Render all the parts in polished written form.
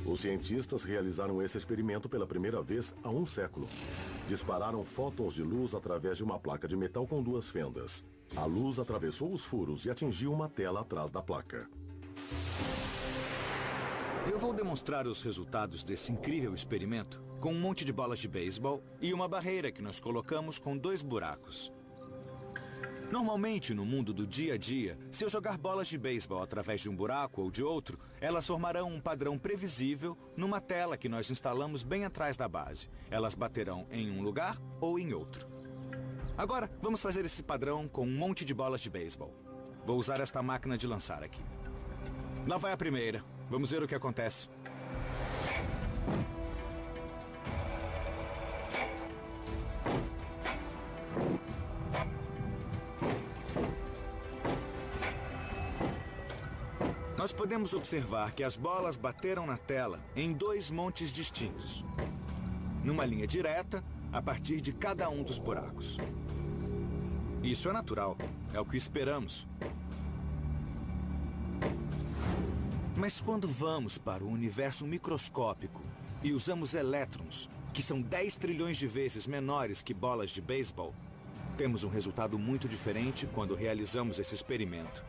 Os cientistas realizaram esse experimento pela primeira vez há um século. Dispararam fótons de luz através de uma placa de metal com duas fendas. A luz atravessou os furos e atingiu uma tela atrás da placa. Eu vou demonstrar os resultados desse incrível experimento com um monte de bolas de beisebol e uma barreira que nós colocamos com 2 buracos. Normalmente, no mundo do dia a dia, se eu jogar bolas de beisebol através de um buraco ou de outro, elas formarão um padrão previsível numa tela que nós instalamos bem atrás da base. Elas baterão em um lugar ou em outro. Agora, vamos fazer esse padrão com um monte de bolas de beisebol. Vou usar esta máquina de lançar aqui. Lá vai a primeira. Vamos ver o que acontece. Nós podemos observar que as bolas bateram na tela em 2 montes distintos. Numa linha direta, a partir de cada um dos buracos. Isso é natural, é o que esperamos. Mas quando vamos para o universo microscópico e usamos elétrons, que são 10 trilhões de vezes menores que bolas de beisebol, temos um resultado muito diferente quando realizamos esse experimento.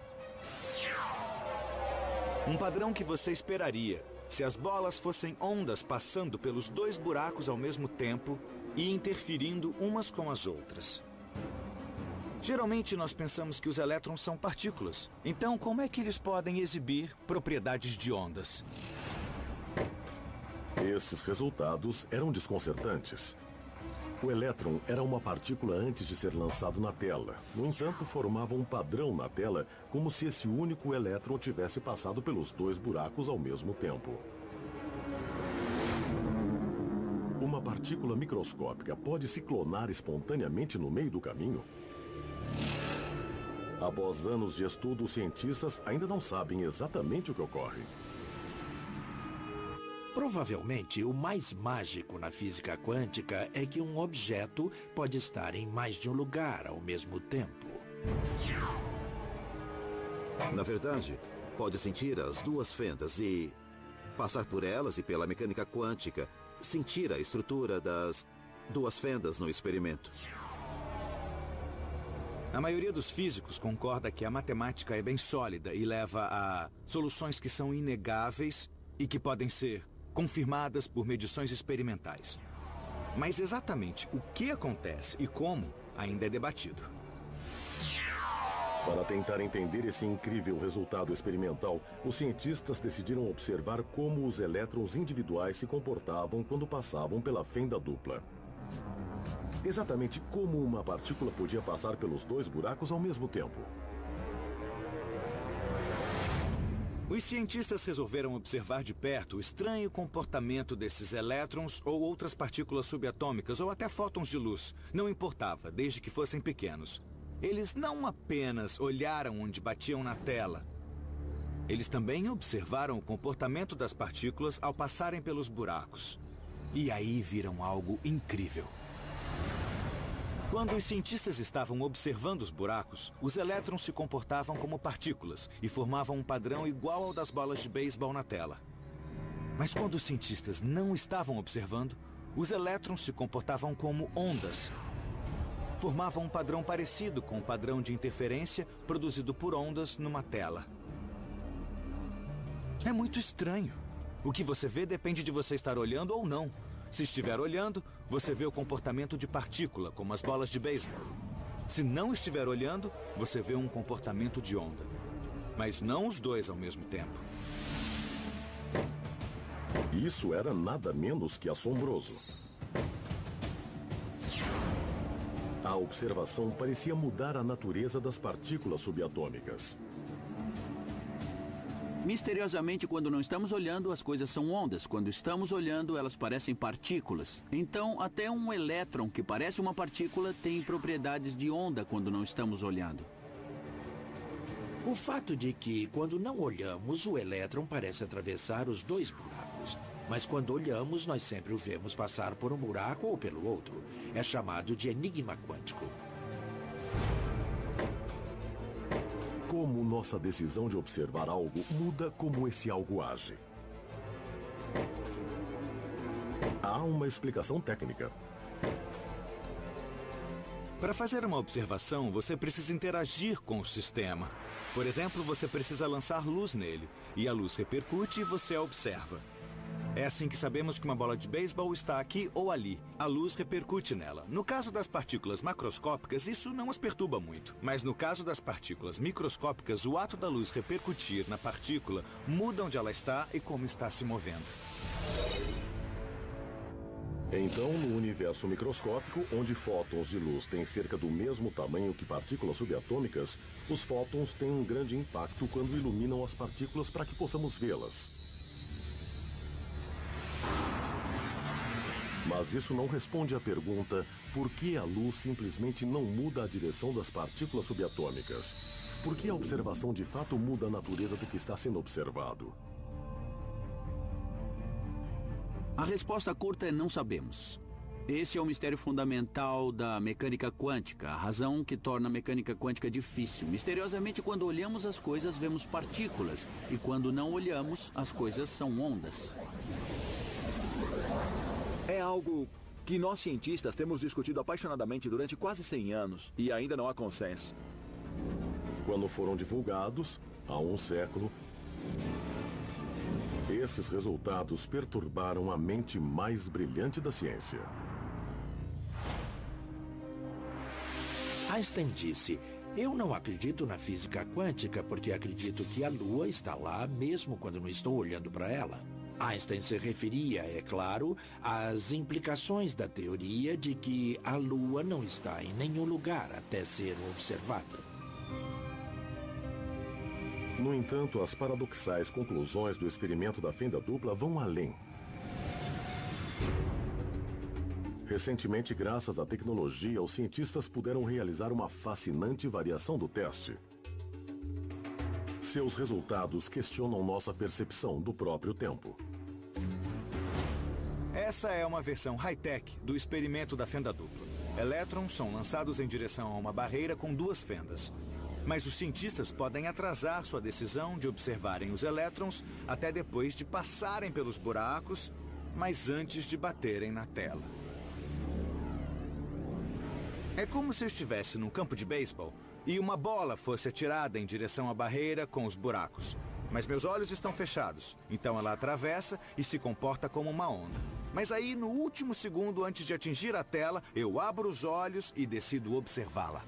Um padrão que você esperaria se as bolas fossem ondas passando pelos 2 buracos ao mesmo tempo e interferindo umas com as outras. Geralmente nós pensamos que os elétrons são partículas. Então, como é que eles podem exibir propriedades de ondas? Esses resultados eram desconcertantes. O elétron era uma partícula antes de ser lançado na tela. No entanto, formava um padrão na tela como se esse único elétron tivesse passado pelos 2 buracos ao mesmo tempo. Uma partícula microscópica pode se clonar espontaneamente no meio do caminho? Após anos de estudo, os cientistas ainda não sabem exatamente o que ocorre. Provavelmente, o mais mágico na física quântica é que um objeto pode estar em mais de um lugar ao mesmo tempo. Na verdade, pode sentir as 2 fendas e passar por elas e pela mecânica quântica, sentir a estrutura das 2 fendas no experimento. A maioria dos físicos concorda que a matemática é bem sólida e leva a soluções que são inegáveis e que podem ser confirmadas por medições experimentais. Mas exatamente o que acontece e como ainda é debatido. Para tentar entender esse incrível resultado experimental, os cientistas decidiram observar como os elétrons individuais se comportavam quando passavam pela fenda dupla. Exatamente como uma partícula podia passar pelos 2 buracos ao mesmo tempo. Os cientistas resolveram observar de perto o estranho comportamento desses elétrons ou outras partículas subatômicas ou até fótons de luz. Não importava, desde que fossem pequenos. Eles não apenas olharam onde batiam na tela. Eles também observaram o comportamento das partículas ao passarem pelos buracos. E aí viram algo incrível. Quando os cientistas estavam observando os buracos, os elétrons se comportavam como partículas e formavam um padrão igual ao das bolas de beisebol na tela. Mas quando os cientistas não estavam observando, os elétrons se comportavam como ondas. Formavam um padrão parecido com o padrão de interferência produzido por ondas numa tela. É muito estranho. O que você vê depende de você estar olhando ou não. Se estiver olhando, você vê o comportamento de partícula, como as bolas de beisebol. Se não estiver olhando, você vê um comportamento de onda. Mas não os 2 ao mesmo tempo. Isso era nada menos que assombroso. A observação parecia mudar a natureza das partículas subatômicas. Misteriosamente, quando não estamos olhando, as coisas são ondas. Quando estamos olhando, elas parecem partículas. Então, até um elétron que parece uma partícula tem propriedades de onda quando não estamos olhando. O fato de que, quando não olhamos, o elétron parece atravessar os 2 buracos. Mas quando olhamos, nós sempre o vemos passar por um buraco ou pelo outro. É chamado de enigma quântico. Como nossa decisão de observar algo muda como esse algo age. Há uma explicação técnica. Para fazer uma observação, você precisa interagir com o sistema. Por exemplo, você precisa lançar luz nele, e a luz repercute e você a observa. É assim que sabemos que uma bola de beisebol está aqui ou ali. A luz repercute nela. No caso das partículas macroscópicas, isso não as perturba muito. Mas no caso das partículas microscópicas, o ato da luz repercutir na partícula muda onde ela está e como está se movendo. Então, no universo microscópico, onde fótons de luz têm cerca do mesmo tamanho que partículas subatômicas, os fótons têm um grande impacto quando iluminam as partículas para que possamos vê-las. Mas isso não responde à pergunta por que a luz simplesmente não muda a direção das partículas subatômicas. Por que a observação de fato muda a natureza do que está sendo observado? A resposta curta é não sabemos. Esse é o mistério fundamental da mecânica quântica, a razão que torna a mecânica quântica difícil. Misteriosamente, quando olhamos as coisas, vemos partículas, e quando não olhamos, as coisas são ondas. É algo que nós cientistas temos discutido apaixonadamente durante quase 100 anos e ainda não há consenso. Quando foram divulgados, há um século, esses resultados perturbaram a mente mais brilhante da ciência. Einstein disse: "Eu não acredito na física quântica porque acredito que a Lua está lá mesmo quando não estou olhando para ela." Einstein se referia, é claro, às implicações da teoria de que a Lua não está em nenhum lugar até ser observada. No entanto, as paradoxais conclusões do experimento da fenda dupla vão além. Recentemente, graças à tecnologia, os cientistas puderam realizar uma fascinante variação do teste. Seus resultados questionam nossa percepção do próprio tempo. Essa é uma versão high-tech do experimento da fenda dupla. Elétrons são lançados em direção a uma barreira com duas fendas. Mas os cientistas podem atrasar sua decisão de observarem os elétrons até depois de passarem pelos buracos, mas antes de baterem na tela. É como se eu estivesse num campo de beisebol e uma bola fosse atirada em direção à barreira com os buracos. Mas meus olhos estão fechados, então ela atravessa e se comporta como uma onda. Mas aí, no último segundo antes de atingir a tela, eu abro os olhos e decido observá-la.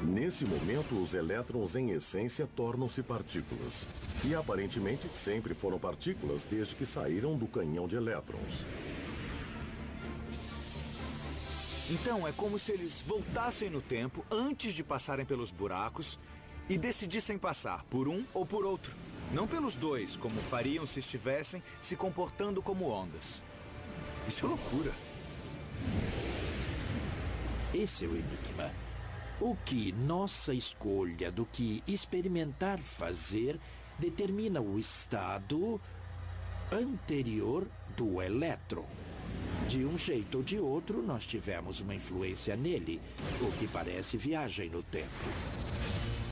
Nesse momento, os elétrons, em essência, tornam-se partículas. E, aparentemente, sempre foram partículas desde que saíram do canhão de elétrons. Então, é como se eles voltassem no tempo antes de passarem pelos buracos e decidissem passar por um ou por outro. Não pelos dois, como fariam se estivessem se comportando como ondas. Isso é loucura. Esse é o enigma. O que nossa escolha do que experimentar fazer determina o estado anterior do elétron. De um jeito ou de outro, nós tivemos uma influência nele, o que parece viagem no tempo.